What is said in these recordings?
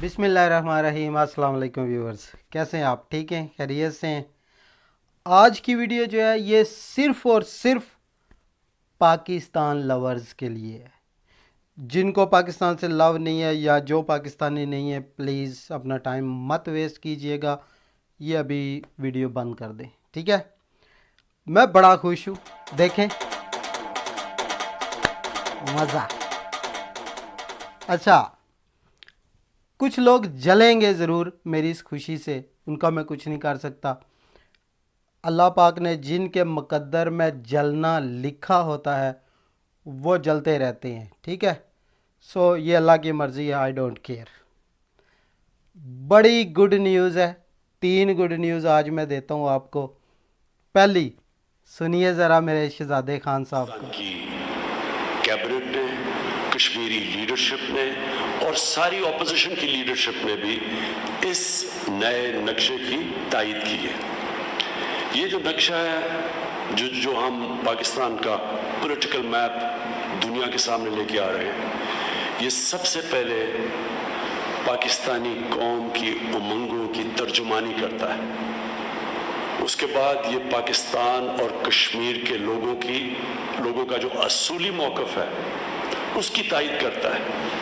बिस्मिल्लाहिर्रहमानिर्रहीम। अस्सलाम वालेकुम व्यूअर्स, कैसे हैं आप? ठीक हैं, खैरियत से हैं? आज की वीडियो जो है ये सिर्फ़ और सिर्फ पाकिस्तान लवर्स के लिए है। जिनको पाकिस्तान से लव नहीं है या जो पाकिस्तानी नहीं है, प्लीज़ अपना टाइम मत वेस्ट कीजिएगा, ये अभी वीडियो बंद कर दें, ठीक है? मैं बड़ा खुश हूँ, देखें मज़ा। अच्छा, कुछ लोग जलेंगे ज़रूर मेरी इस खुशी से, उनका मैं कुछ नहीं कर सकता। अल्लाह पाक ने जिनके मुकद्दर में जलना लिखा होता है वो जलते रहते हैं, ठीक है? सो ये अल्लाह की मर्ज़ी है, आई डोंट केयर। बड़ी गुड न्यूज़ है, 3 गुड न्यूज़ आज मैं देता हूँ आपको। पहली सुनिए ज़रा मेरे शहजादे खान साहब को। की कैबिनेट ने, कश्मीरी लीडरशिप ने और सारी ऑपोजिशन की लीडरशिप ने भी इस नए नक्शे की तायद की है। ये जो नक्शा है जो हम पाकिस्तान का पॉलिटिकल मैप दुनिया के सामने लेके आ रहे हैं, ये सबसे पहले पाकिस्तानी कौम की उमंगों की तर्जुमानी करता है। उसके बाद ये पाकिस्तान और कश्मीर के लोगों का जो असूली मौक़िफ़ है उसकी तायद करता है।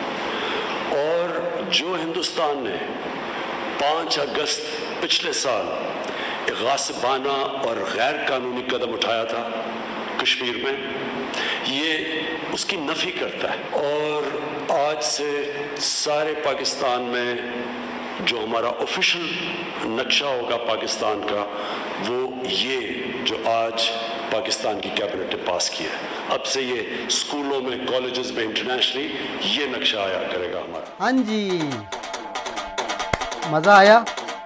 और जो हिंदुस्तान ने 5 अगस्त पिछले साल एक गासिबाना और गैर कानूनी कदम उठाया था कश्मीर में, ये उसकी नफ़ी करता है। और आज से सारे पाकिस्तान में जो हमारा ऑफिशियल नक्शा होगा पाकिस्तान का, वो ये जो आज पाकिस्तान की कैबिनेट ने पास किया है। अब से ये स्कूलों में, कॉलेजेस में, इंटरनेशनली ये नक्शा आया करेगा हमारा। हाँ जी, मज़ा आया?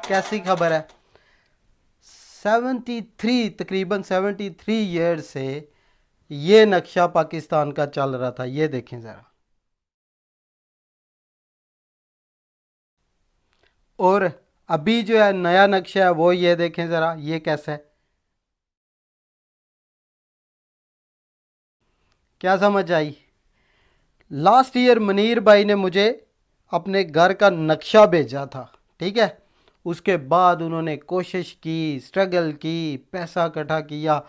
कैसी खबर है? तकरीबन 73 ईयर से ये नक्शा पाकिस्तान का चल रहा था। ये देखें ज़रा। और अभी जो है नया नक्शा है वो ये देखें ज़रा, ये कैसा है? क्या समझ आई? लास्ट ईयर मुनीर भाई ने मुझे अपने घर का नक्शा भेजा था, ठीक है? उसके बाद उन्होंने कोशिश की, स्ट्रगल की, पैसा इकट्ठा किया,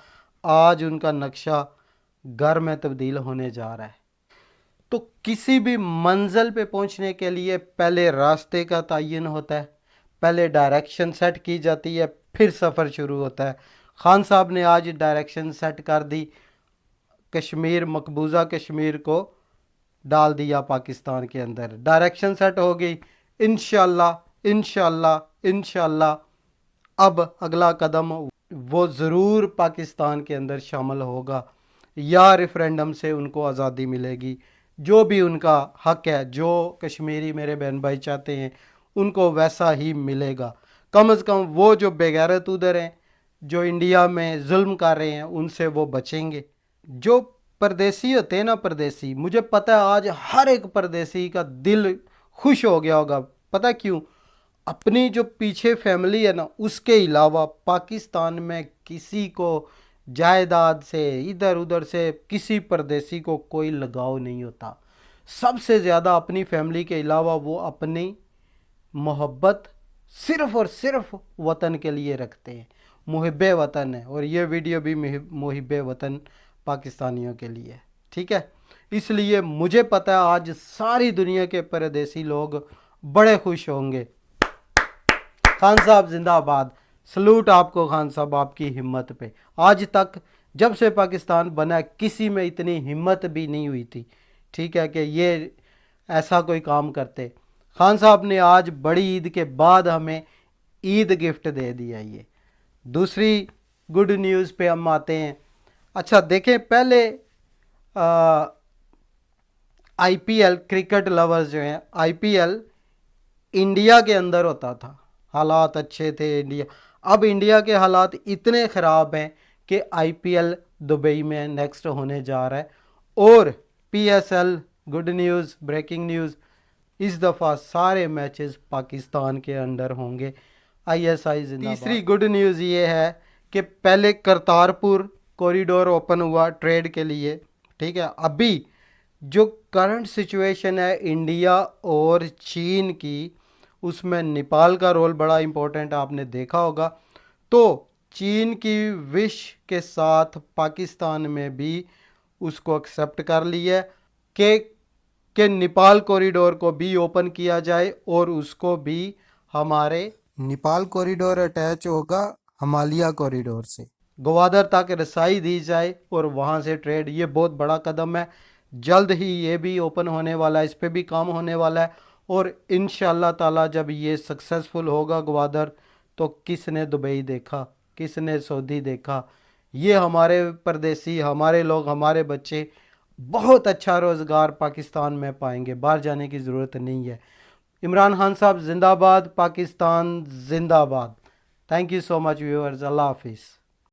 आज उनका नक्शा घर में तब्दील होने जा रहा है। तो किसी भी मंजिल पे पहुंचने के लिए पहले रास्ते का तयन होता है, पहले डायरेक्शन सेट की जाती है, फिर सफ़र शुरू होता है। खान साहब ने आज डायरेक्शन सेट कर दी, कश्मीर, मकबूजा कश्मीर को डाल दिया पाकिस्तान के अंदर, डायरेक्शन सेट हो गई। इंशाल्लाह इंशाल्लाह इंशाल्लाह अब अगला कदम वो ज़रूर पाकिस्तान के अंदर शामिल होगा, या रेफरेंडम से उनको आज़ादी मिलेगी, जो भी उनका हक है, जो कश्मीरी मेरे बहन भाई चाहते हैं उनको वैसा ही मिलेगा। कम से कम वो जो बेगैरत उधर हैं, जो इंडिया में जुल्म कर रहे हैं, उनसे वो बचेंगे। जो परदेसी होते हैं ना, परदेसी, मुझे पता है आज हर एक परदेसी का दिल खुश हो गया होगा। पता क्यों? अपनी जो पीछे फैमिली है ना, उसके अलावा पाकिस्तान में किसी को जायदाद से, इधर उधर से किसी परदेसी को कोई लगाव नहीं होता। सबसे ज़्यादा अपनी फैमिली के अलावा वो अपनी मोहब्बत सिर्फ़ और सिर्फ वतन के लिए रखते हैं। मुहिब्बे वतन है, और ये वीडियो भी मुहिब्बे वतन पाकिस्तानियों के लिए है, ठीक है? इसलिए मुझे पता है आज सारी दुनिया के परदेसी लोग बड़े खुश होंगे। खान साहब जिंदाबाद, सलूट आपको खान साहब, आपकी हिम्मत पे। आज तक जब से पाकिस्तान बना किसी में इतनी हिम्मत भी नहीं हुई थी, ठीक है, कि ये ऐसा कोई काम करते। खान साहब ने आज बड़ी ईद के बाद हमें ईद गिफ्ट दे दिया। ये दूसरी गुड न्यूज़ पे हम आते हैं। अच्छा देखें, पहले आईपीएल, क्रिकेट लवर्स जो हैं, आईपीएल इंडिया के अंदर होता था, हालात अच्छे थे इंडिया। अब इंडिया के हालात इतने ख़राब हैं कि आईपीएल दुबई में नेक्स्ट होने जा रहा है। और PSL, good news, breaking news, इस दफ़ा सारे मैचेस पाकिस्तान के अंडर होंगे। आईएसआई जिंदाबाद। तीसरी गुड न्यूज़ ये है कि पहले करतारपुर कॉरिडोर ओपन हुआ ट्रेड के लिए, ठीक है? अभी जो करंट सिचुएशन है इंडिया और चीन की, اس میں نیپال کا رول بڑا امپورٹنٹ آپ نے دیکھا ہوگا. تو چین کی وش کے ساتھ پاکستان میں بھی اس کو ایکسیپٹ کر لیا کہ نیپال کوریڈور کو بھی اوپن کیا جائے اور اس کو بھی ہمارے نیپال کوریڈور اٹیچ ہوگا ہمالیہ کوریڈور سے, گوادر تک رسائی دی جائے اور وہاں سے ٹریڈ. یہ بہت بڑا قدم ہے, جلد ہی یہ بھی اوپن ہونے والا ہے, اس پہ بھی کام ہونے والا ہے. اور انشاءاللہ تعالی جب یہ سکسیسفل ہوگا گوادر, تو کس نے دبئی دیکھا, کس نے سعودی دیکھا. یہ ہمارے پردیسی, ہمارے لوگ, ہمارے بچے بہت اچھا روزگار پاکستان میں پائیں گے, باہر جانے کی ضرورت نہیں ہے. عمران خان صاحب زندہ باد, پاکستان زندہ باد. Thank you so much viewers, اللہ حافظ.